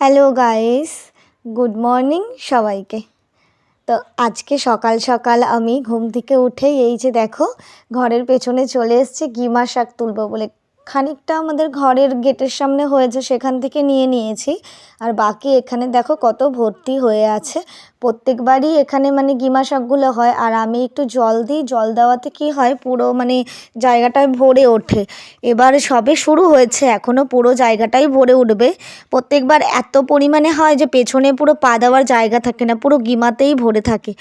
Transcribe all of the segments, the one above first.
Hello guys, good morning সবাইকে। তো আজকে সকাল সকাল আমি ঘুম থেকে উঠেই এই যে দেখো ঘরের পেছনে চলে এসেছি গিমা শাক তুলবো বলে। খানিকটা আমাদের ঘরের গেটের সামনে হয়েছে, সেখান থেকে নিয়েছি। আর বাকি এখানে দেখো কত ভর্তি হয়ে আছে। প্রত্যেকবারই এখানে মানে গিমা শাকগুলো হয়, আর আমি একটু জল দিই। জল দেওয়াতে কি হয়, পুরো মানে জায়গাটায় ভরে ওঠে। এবার সবে শুরু হয়েছে, এখনও পুরো জায়গাটাই ভরে উঠবে। প্রত্যেকবার এত পরিমাণে হয় যে পেছনে পুরো পা দেওয়ার জায়গা থাকে না, পুরো গিমাতেই ভরে থাকে।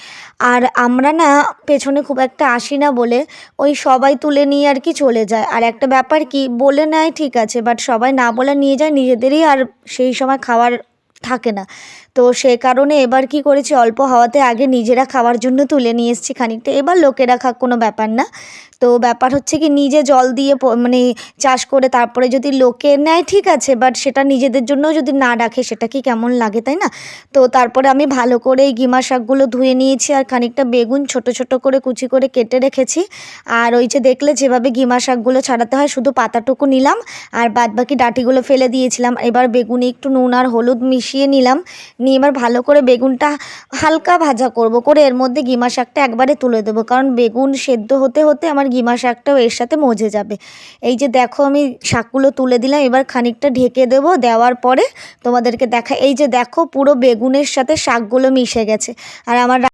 আর আমরা না পেছনে খুব একটা আসি না বলে ওই সবাই তুলে নিয়ে আর কি চলে যায়। আর একটা ব্যাপার কি, বলে নেয় ঠিক আছে, বাট সবাই না বলে নিয়ে যায়, নিজেদেরই আর সেই সময় খাওয়ার থাকে না। তো সে কারণে এবার কি করেছি, অল্প হাওয়াতে আগে নিজেরা খাওয়ার জন্য তুলে নিয়ে এসেছি খানিকটা। এবার লোকেরা খাক, কোনো ব্যাপার না। তো ব্যাপার হচ্ছে কি, নিজে জল দিয়ে মানে চাষ করে তারপরে যদি লোকে নেয় ঠিক আছে, বাট সেটা নিজেদের জন্যও যদি না রাখে সেটা কি কেমন লাগে, তাই না? তো তারপরে আমি ভালো করে এই গিমা শাকগুলো ধুয়ে নিয়েছি, আর খানিকটা বেগুন ছোট ছোট করে কুচি করে কেটে রেখেছি। আর ওই যে দেখলে যেভাবে গিমা শাকগুলো ছাড়াতে হয়, শুধু পাতাটুকু নিলাম আর বাদবাকি ডাঁটিগুলো ফেলে দিয়েছিলাম। এবার বেগুনে একটু নুন আর হলুদ মিশিয়ে নিলাম, নিয়ে এবার ভালো করে বেগুনটা হালকা ভাজা করব, করে এর মধ্যে গিমা শাকটা একবারে তুলে দেবো, কারণ বেগুন সেদ্ধ হতে হতে আমার গিমা শাকটাও এর সাথে মজে যাবে। এই যে দেখো আমি শাকগুলো তুলে দিলাম, এবার খানিকটা ঢেকে দেবো। দেওয়ার পরে তোমাদেরকে এই যে দেখো পুরো বেগুনের সাথে শাকগুলো মিশে গেছে। আর আমার